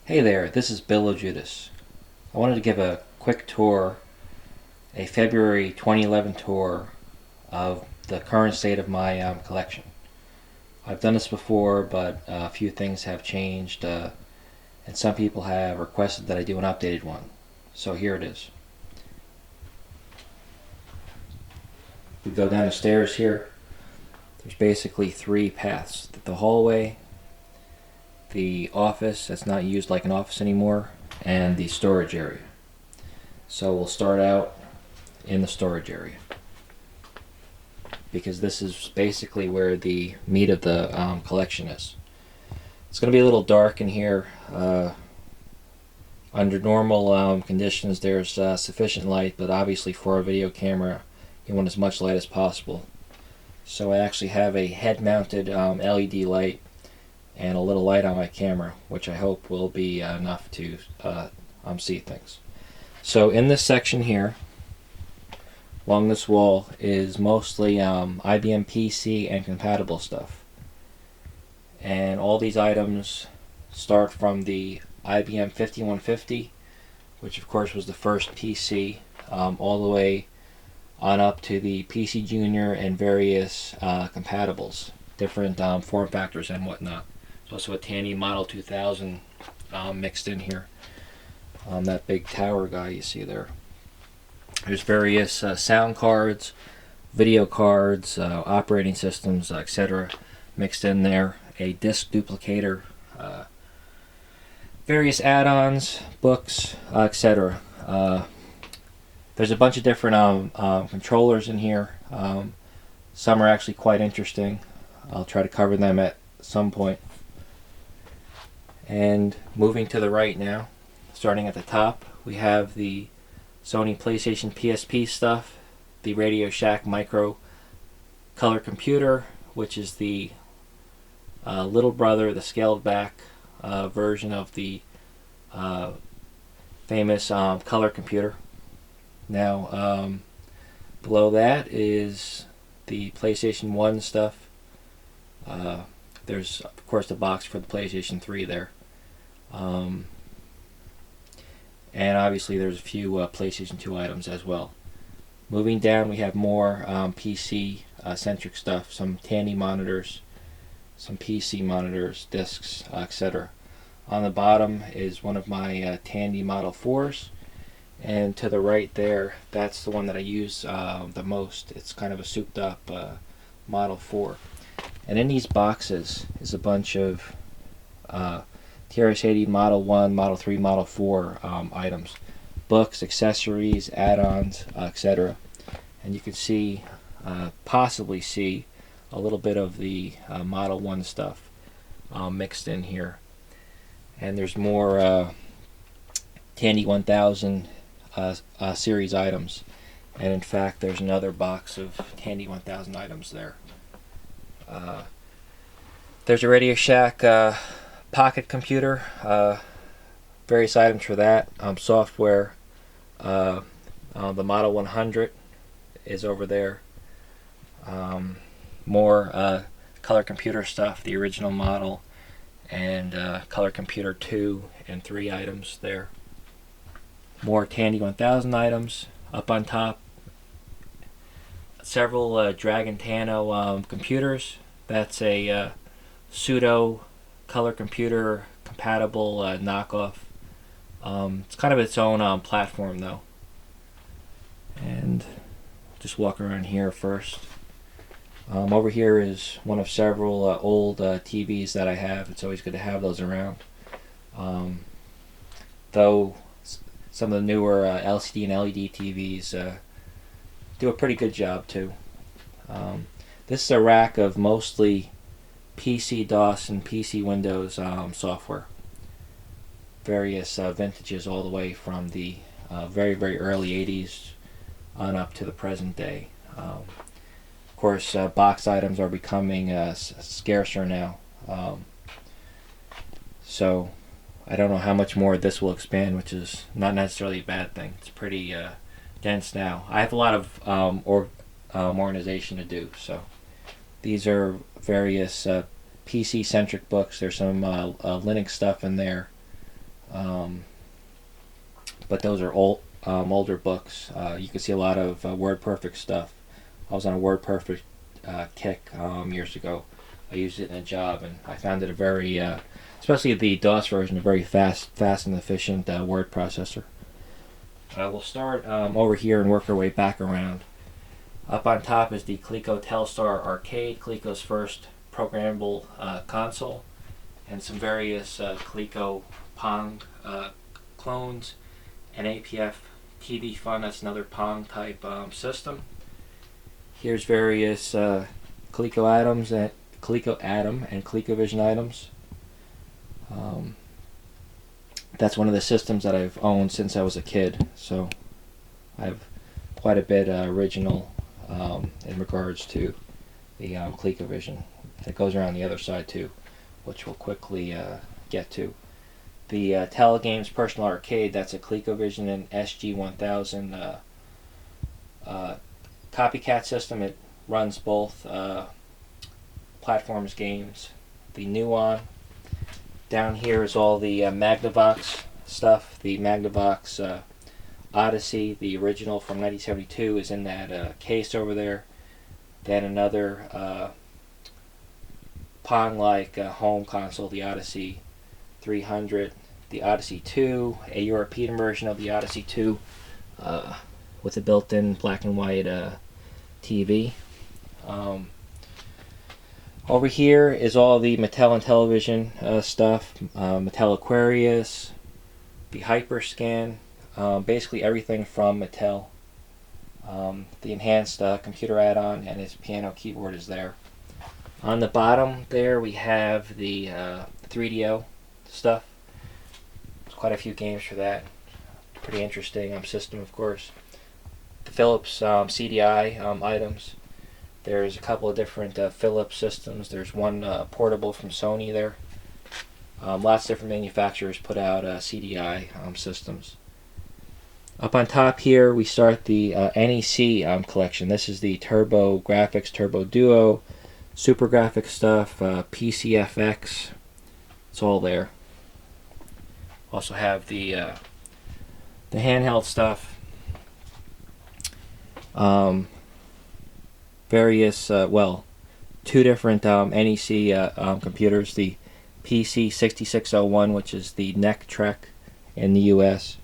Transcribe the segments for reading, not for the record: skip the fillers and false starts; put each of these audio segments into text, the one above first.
Hey there, this is Bill Judas. I wanted to give a quick tour, a February 2011 tour of the current state of my collection. I've done this before, but a few things have changed, and some people have requested that I do an updated one. So here it is. We go down the stairs here. There's basically three paths. The hallway, the office that's not used like an office anymore, and the storage area. So we'll start out in the storage area, because this is basically where the meat of the collection is. It's going to be a little dark in here. Under normal conditions there's sufficient light, but obviously for a video camera you want as much light as possible. So I actually have a head-mounted LED light and a little light on my camera, which I hope will be enough to see things. So in this section here, along this wall, is mostly IBM PC and compatible stuff. And all these items start from the IBM 5150, which of course was the first PC, all the way on up to the PC Junior and various compatibles, different form factors and whatnot. There's also a Tandy Model 2000 mixed in here. That big tower guy you see there. There's various sound cards, video cards, operating systems, etc. mixed in there. A disk duplicator, various add-ons, books, etc. There's a bunch of different controllers in here. Some are actually quite interesting. I'll try to cover them at some point. And moving to the right now, starting at the top, we have the Sony PlayStation PSP stuff, the Radio Shack Micro color computer, which is the little brother, the scaled back version of the famous color computer. Now, below that is the PlayStation 1 stuff. There's, of course, the box for the PlayStation 3 there. And obviously there's a few PlayStation 2 items as well. Moving down, we have more PC centric stuff, some Tandy monitors, some PC monitors, discs, etc. On the bottom is one of my Tandy Model 4s, and to the right there, that's the one that I use the most. It's kind of a souped up Model 4. And in these boxes is a bunch of TRS-80 Model 1, Model 3, Model 4 items. Books, accessories, add-ons, etc. And you can see, possibly see, a little bit of the Model 1 stuff mixed in here. And there's more Tandy 1000 series items. And in fact, there's another box of Tandy 1000 items there. There's a Radio Shack pocket computer, various items for that, software. The Model 100 is over there. More color computer stuff, the original model, and color computer 2 and 3 items there. More Tandy 1000 items up on top. Several Dragon Tano computers. That's a pseudo color computer compatible knockoff. It's kind of its own platform though. And just walk around here first. Over here is one of several old TVs that I have. It's always good to have those around. Though some of the newer LCD and LED TVs do a pretty good job too. This is a rack of mostly PC DOS and PC Windows software. Various vintages all the way from the very, very early 80s on up to the present day. Of course, box items are becoming scarcer now. So I don't know how much more this will expand, which is not necessarily a bad thing. It's pretty dense now. I have a lot of organization to do, so these are various PC-centric books. There's some Linux stuff in there. but those are older books. You can see a lot of WordPerfect stuff. I was on a WordPerfect kick years ago. I used it in a job, and I found it a very, especially the DOS version, a very fast and efficient word processor. We'll start over here and work our way back around. Up on top is the Coleco Telstar Arcade, Coleco's first programmable console, and some various Coleco Pong clones, and APF TV Fun, that's another Pong type system. Here's various Coleco Atom and ColecoVision items. That's one of the systems that I've owned since I was a kid, so I have quite a bit original in regards to the ColecoVision. It goes around the other side too, which we'll quickly get to. The Telegames Personal Arcade, that's a ColecoVision and SG-1000 copycat system. It runs both platforms games. The Nuon. Down here is all the Magnavox stuff. The Magnavox Odyssey, the original from 1972, is in that case over there. Then another Pong-like home console, the Odyssey 300, the Odyssey 2, a European version of the Odyssey 2 with a built-in black and white TV. Over here is all the Mattel and television stuff, Mattel Aquarius, the Hyperscan, basically everything from Mattel. The enhanced computer add-on and its piano keyboard is there. On the bottom there we have the 3DO stuff. There's quite a few games for that. Pretty interesting system, of course. The Philips CDI items. There's a couple of different Philips systems. There's one portable from Sony there. Lots of different manufacturers put out CDI systems. Up on top here we start the NEC collection. This is the Turbo Graphics, Turbo Duo, Super Graphics stuff, PCFX. It's all there. Also have the handheld stuff. Various, two different NEC computers. The PC6601, which is the NEC Trek in the US.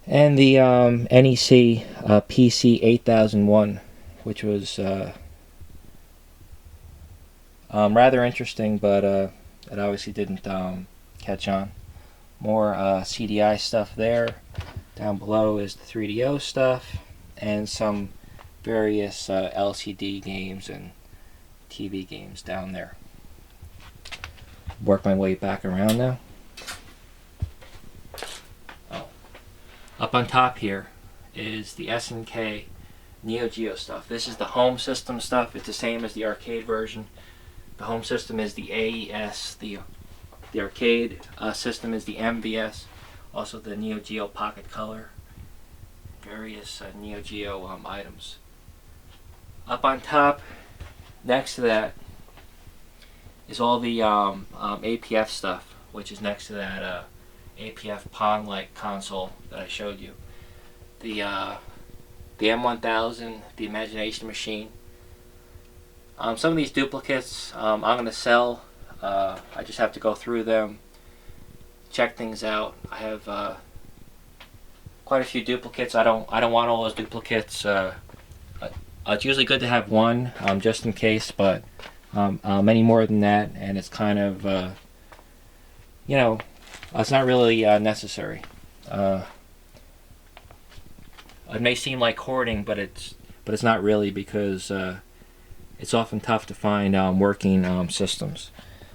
And the NEC PC8001, which was rather interesting, but it obviously didn't catch on. More CDI stuff there. Down below is the 3DO stuff and some various LCD games and TV games down there. Work my way back around now. Up on top here is the SNK Neo Geo stuff. This is the home system stuff. It's the same as the arcade version. The home system is the AES. The arcade system is the MVS. Also the Neo Geo Pocket Color. Various Neo Geo items. Up on top, next to that, is all the APF stuff, which is next to that APF Pong-like console that I showed you. The M1000, the Imagination Machine. Some of these duplicates I'm going to sell. I just have to go through them, check things out. I have quite a few duplicates. I don't want all those duplicates. It's usually good to have one, just in case, but any more than that, and it's kind of, it's not really necessary. It may seem like hoarding, but it's not really, because it's often tough to find working systems.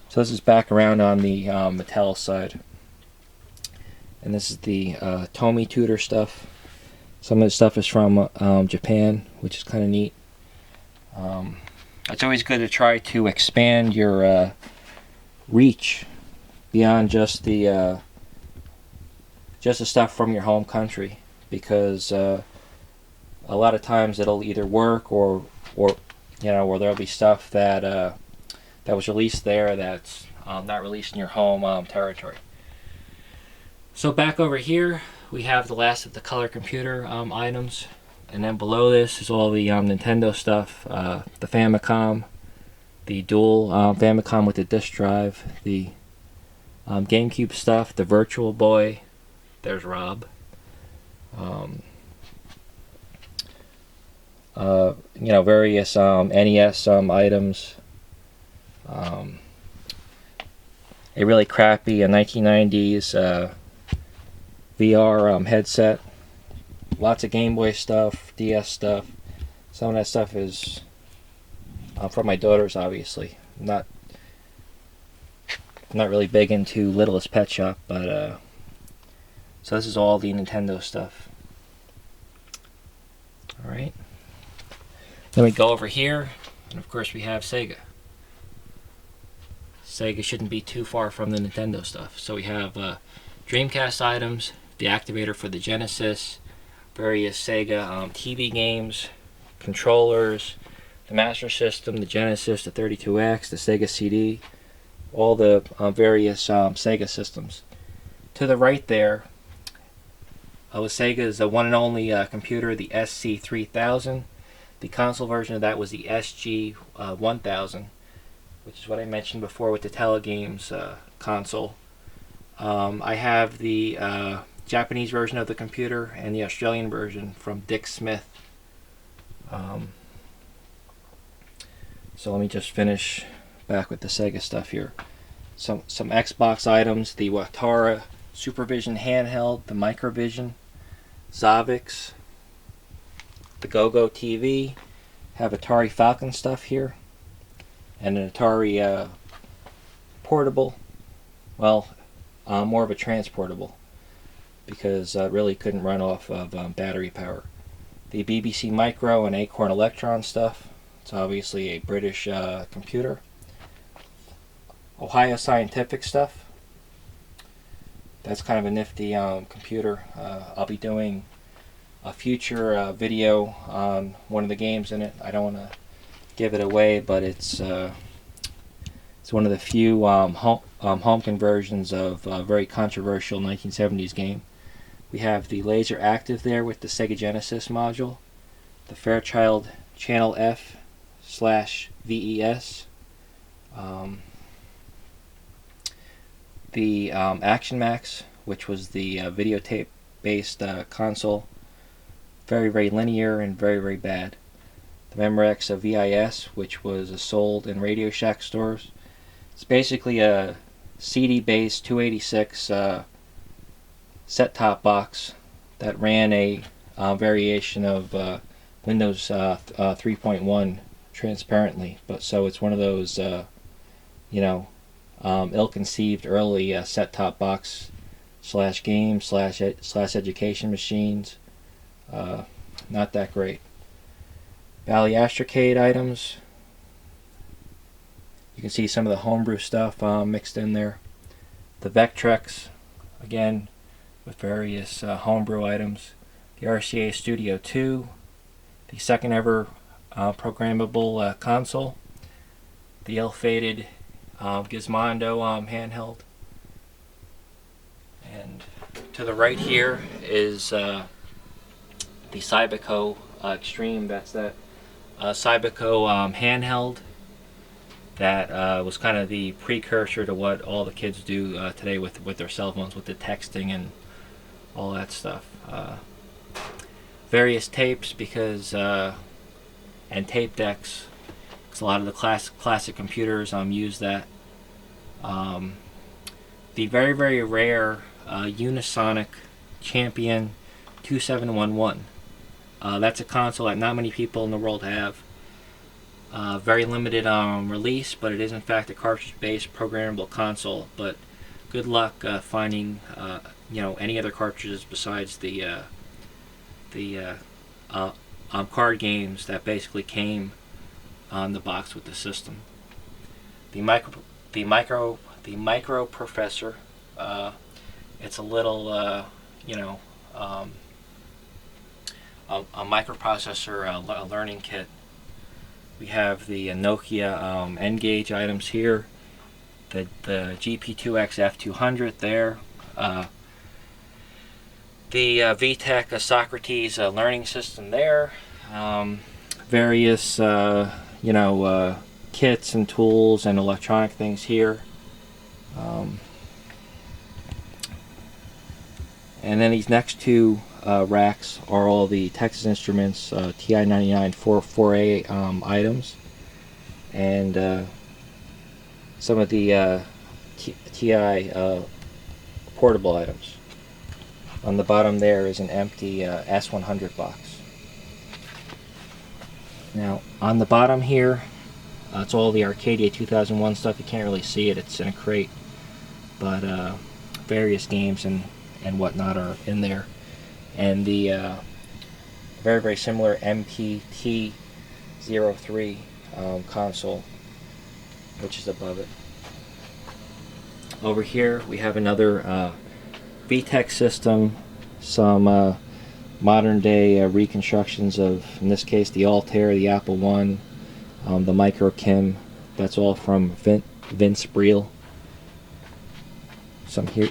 So this is back around on the Mattel side, and this is the Tomy Tutor stuff. Some of the stuff is from Japan, which is kind of neat. It's always good to try to expand your reach beyond just the stuff from your home country, because a lot of times it'll either work or there'll be stuff that was released there that's not released in your home territory. So back over here, we have the last of the color computer items. And then below this is all the Nintendo stuff, the Famicom, the dual Famicom with the disk drive, the GameCube stuff, the Virtual Boy. There's Rob. Various NES items. A really crappy 1990s VR headset. Lots of Game Boy stuff, DS stuff. Some of that stuff is from my daughters, obviously. Not really big into Littlest Pet Shop, but so this is all the Nintendo stuff. All right. Then we go over here, and of course we have Sega. Sega shouldn't be too far from the Nintendo stuff. So we have Dreamcast items, the activator for the Genesis, various Sega TV games, controllers, the Master System, the Genesis, the 32X, the Sega CD, all the various Sega systems. To the right there was Sega's one and only computer, the SC3000. The console version of that was the SG1000, which is what I mentioned before with the Telegames console. I have the Japanese version of the computer and the Australian version from Dick Smith. So let me just finish back with the Sega stuff here. Some Xbox items, the Watara Supervision handheld, the Microvision, Zavix, the Go-Go TV, have Atari Falcon stuff here, and an Atari portable, well, more of a transportable, because it really couldn't run off of battery power. The BBC Micro and Acorn Electron stuff, it's obviously a British computer. Ohio Scientific stuff, that's kind of a nifty computer. I'll be doing a future video on one of the games in it. I don't want to give it away, but it's one of the few home conversions of a very controversial 1970s game. We have the Laser Active there with the Sega Genesis module, the Fairchild Channel F/VES, the Action Max, which was the videotape-based console. Very, very linear and very, very bad. The Memorex VIS, which was sold in Radio Shack stores. It's basically a CD-based 286 set-top box that ran a variation of Windows 3.1 transparently. But so it's one of those, ill-conceived early set-top box / game / education machines. Not that great. Bally Astrocade items. You can see some of the homebrew stuff mixed in there. The Vectrex, again, with various homebrew items. The RCA Studio 2, the second ever programmable console. The ill-fated Gizmondo handheld. And to the right here is the Cyberco Extreme. That's that Cyberco handheld that was kind of the precursor to what all the kids do today with their cell phones, with the texting and all that stuff. Various tapes and tape decks, because a lot of the classic computers use that. The very, very rare Unisonic Champion 2711. That's a console that not many people in the world have. Very limited release, but it is in fact a cartridge-based programmable console. But good luck finding any other cartridges besides the card games that basically came on the box with the system. The microprocessor. It's a little a microprocessor learning kit. We have the Nokia N-Gage items here, the GP2X F200 there, The VTech Socrates learning system there. Various kits and tools and electronic things here. And then these next two racks are all the Texas Instruments TI-99 4A items, and some of the TI portable items. On the bottom there is an empty S100 box. Now on the bottom here, it's all the Arcadia 2001 stuff. You can't really see it, it's in a crate, but various games and whatnot are in there. And the very, very similar MPT-03 console, which is above it. Over here we have another VTech system, some modern day reconstructions of, in this case, the Altair, the Apple I, the Micro Kim. That's all from Vince Briel. Some Hero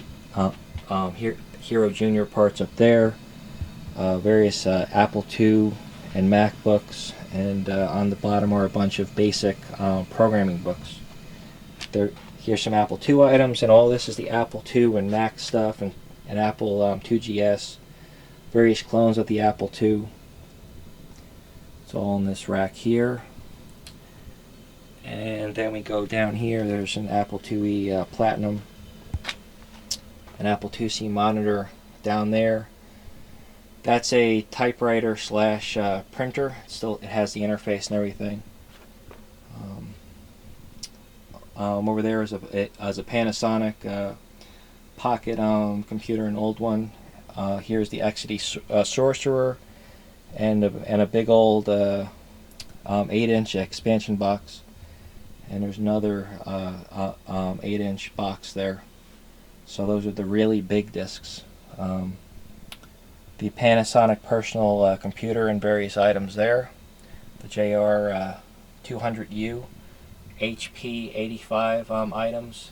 Junior parts up there. Various Apple II and MacBooks, and on the bottom are a bunch of basic programming books. Here's some Apple II items, and all this is the Apple II and Mac stuff, and Apple IIGS, various clones of the Apple II. It's all in this rack here. And then we go down here, there's an Apple IIe Platinum, an Apple IIc monitor down there. That's a typewriter slash printer. It has the interface and everything. Over there is a Panasonic pocket computer, an old one. Here's the Exidy Sorcerer, and a big old 8-inch expansion box. And there's another 8-inch box there. So those are the really big discs. The Panasonic personal computer and various items there. The JR200U, HP 85 items.